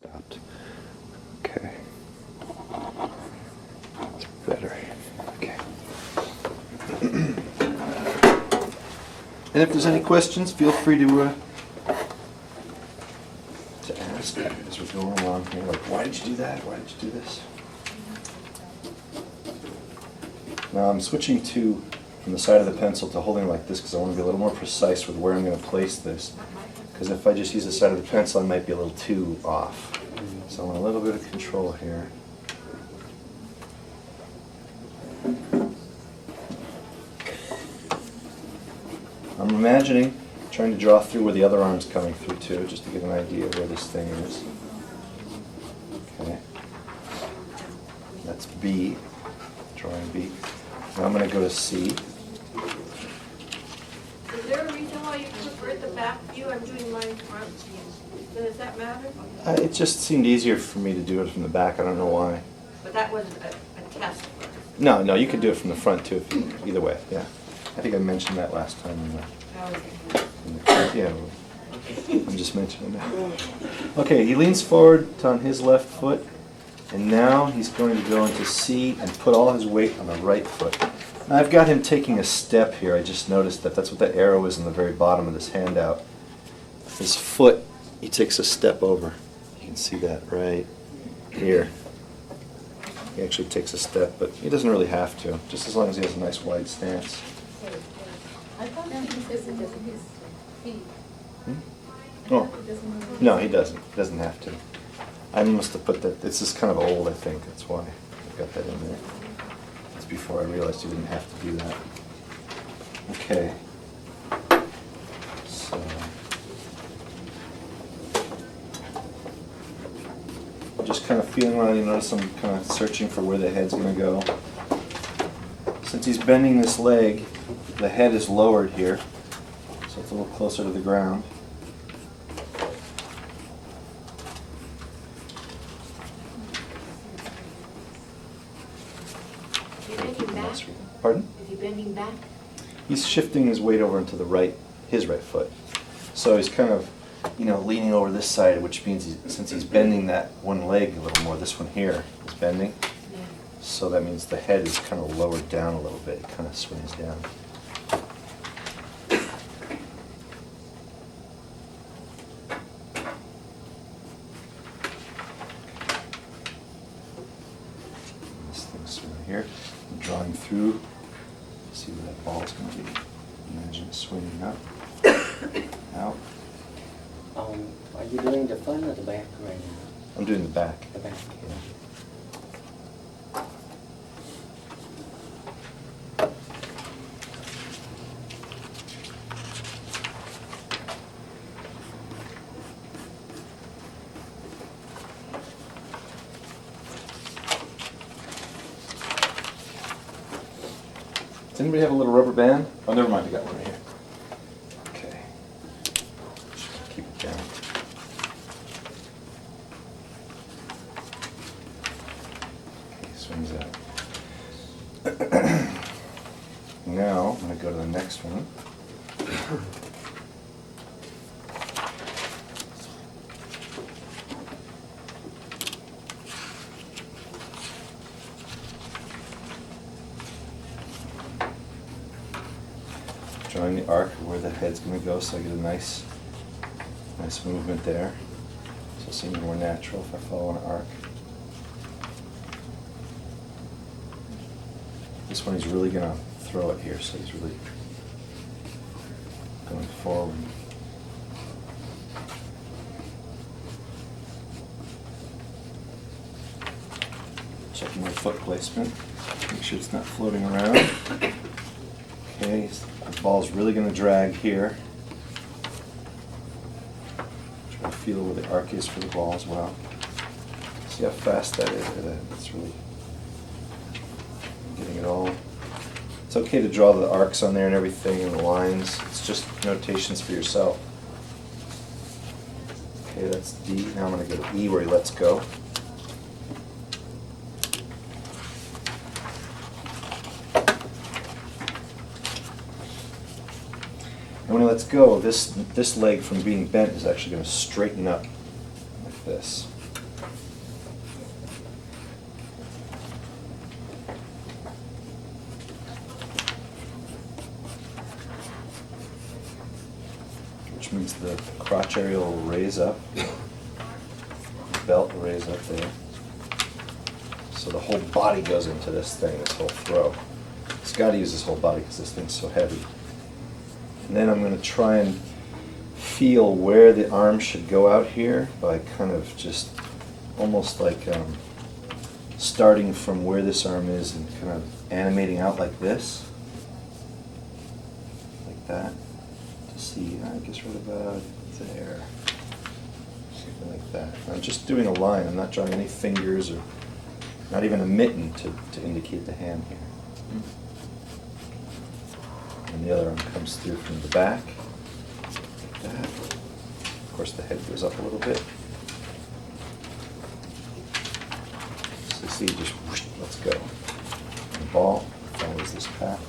Stopped. Okay. That's better. Okay. And if there's any questions, feel free to ask as we're going along here. Like, why did you do that? Why did you do this? Now I'm switching from the side of the pencil to holding it like this because I want to be a little more precise with where I'm going to place this. Because if I just use the side of the pencil, I might be a little too off. So I want a little bit of control here. I'm imagining trying to draw through where the other arm's coming through too, just to get an idea of where this thing is. Okay. That's B, drawing B. Now I'm going to go to C. Is there a reason why you prefer the back view? I'm doing mine front. Does that matter? It just seemed easier for me to do it from the back. I don't know why. But that was a test. No, you could do it from the front too. Either way, yeah. I think I mentioned that last time. Yeah, I'm just mentioning that. Okay, he leans forward on his left foot, and now he's going to go into C and put all his weight on the right foot. Now I've got him taking a step here. I just noticed that that's what that arrow is in the very bottom of this handout. His foot, he takes a step over. You can see that right here. He actually takes a step, but he doesn't really have to, just as long as he has a nice wide stance. I thought he says it doesn't his feet. Oh, no, he doesn't. He doesn't have to. I must have put that, this is kind of old, I think, that's why I got that in there. That's before I realized you didn't have to do that. Okay. So, just kind of feeling around, you notice I'm kind of searching for where the head's going to go. Since he's bending this leg, the head is lowered here, so it's a little closer to the ground. Is he bending back? Pardon? Is he bending back? He's shifting his weight over into the right, his right foot. So he's kind of, leaning over this side, which means since he's bending that one leg a little more, this one here is bending. Yeah. So that means the head is kind of lowered down a little bit. It kind of swings down. This thing's swinging here. I'm drawing through. See where that ball's going to be. Imagine it swinging up, out. Are you doing the front or the back right now? I'm doing the back. The back. Yeah. Does anybody have a little rubber band? Oh, never mind, I got one right here. Okay. Just keep it down. Okay, swings out. Now, I'm going to go to the next one. Drawing the arc of where the head's going to go, so I get a nice movement there. So it seems more natural if I follow an arc. This one he's really going to throw it here, so he's really going forward. Checking my foot placement, make sure it's not floating around. Okay, the ball's really going to drag here. Try to feel where the arc is for the ball as well. See how fast that is. It's really getting it all. It's okay to draw the arcs on there and everything and the lines. It's just notations for yourself. Okay, that's D. Now I'm going to go to E where he lets go. And when he lets go, this leg from being bent is actually going to straighten up like this. which means the crotch area will raise up, the belt will raise up there. So the whole body goes into this thing, this whole throw. It's got to use this whole body because this thing's so heavy. And then I'm going to try and feel where the arm should go out here by kind of just almost like starting from where this arm is and kind of animating out like this. Like that. To see, I guess right about there. Something like that. I'm just doing a line. I'm not drawing any fingers or not even a mitten to indicate the hand here. And the other arm comes through from the back, like that. Of course, the head goes up a little bit. So see, just whoosh, let's go. The ball follows this path.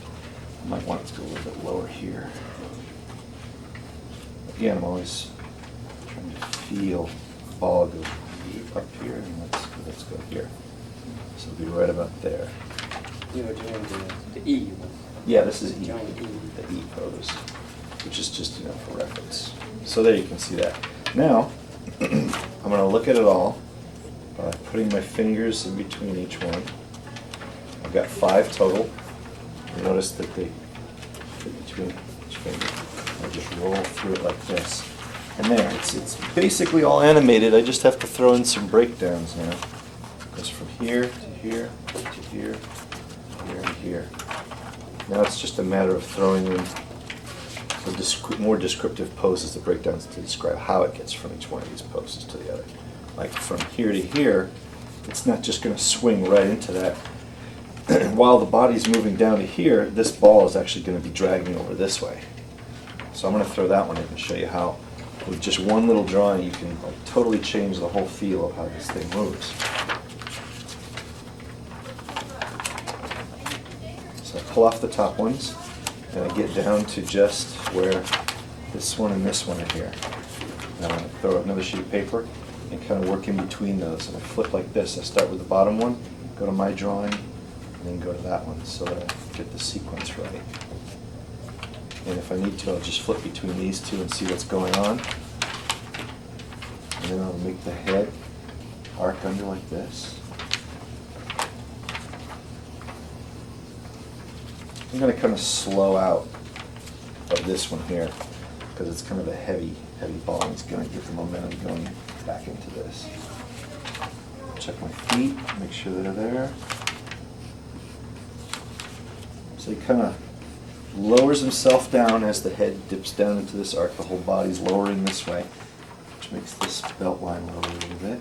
I might want it to go a little bit lower here. Again, I'm always trying to feel the ball go up here, and let's go here. So it'll be right about there. You were doing the E one. Yeah, this is E, Drawing the E pose, which is just, you know, for reference. So there you can see that. Now, I'm going to look at it all by putting my fingers in between each one. I've got 5 total. You notice that they fit between each finger. I just roll through it like this. And there, it's basically all animated. I just have to throw in some breakdowns now. It goes from here to here to here, here and here. Now it's just a matter of throwing in the more descriptive poses, the breakdowns to describe how it gets from each one of these poses to the other. Like from here to here, it's not just going to swing right into that. While the body's moving down to here, this ball is actually going to be dragging over this way. So I'm going to throw that one in and show you how, with just one little drawing, you can like totally change the whole feel of how this thing moves. So I pull off the top ones, and I get down to just where this one and this one are here. Now I throw another sheet of paper and kind of work in between those. And I flip like this. I start with the bottom one, go to my drawing, and then go to that one so that I get the sequence right. And if I need to, I'll just flip between these two and see what's going on. And then I'll make the head arc under like this. I'm going to kind of slow out of this one here because it's kind of a heavy ball and it's going to get the momentum going back into this. Check my feet, make sure they're there. So he kind of lowers himself down as the head dips down into this arc. The whole body's lowering this way, which makes this belt line lower a little bit.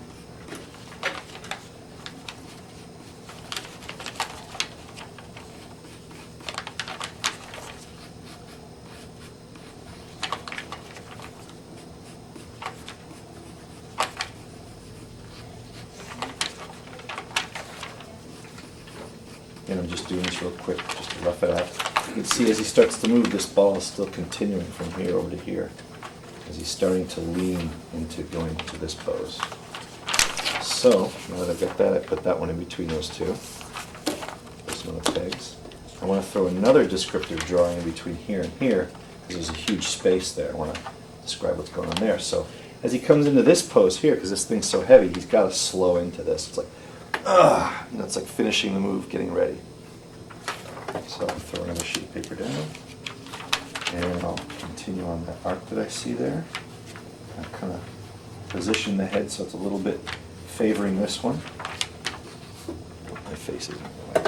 And I'm just doing this real quick, just to rough it out. You can see as he starts to move, this ball is still continuing from here over to here, as he's starting to lean into going to this pose. So, now that I've got that, I put that one in between those two. There's one of the pegs. I want to throw another descriptive drawing in between here and here, because there's a huge space there. I want to describe what's going on there. So, as he comes into this pose here, because this thing's so heavy, he's got to slow into this. It's like, you know, it's like finishing the move, getting ready. So I'll throw another sheet of paper down, and I'll continue on that arc that I see there. I'll kind of position the head so it's a little bit favoring this one. My face isn't in the way.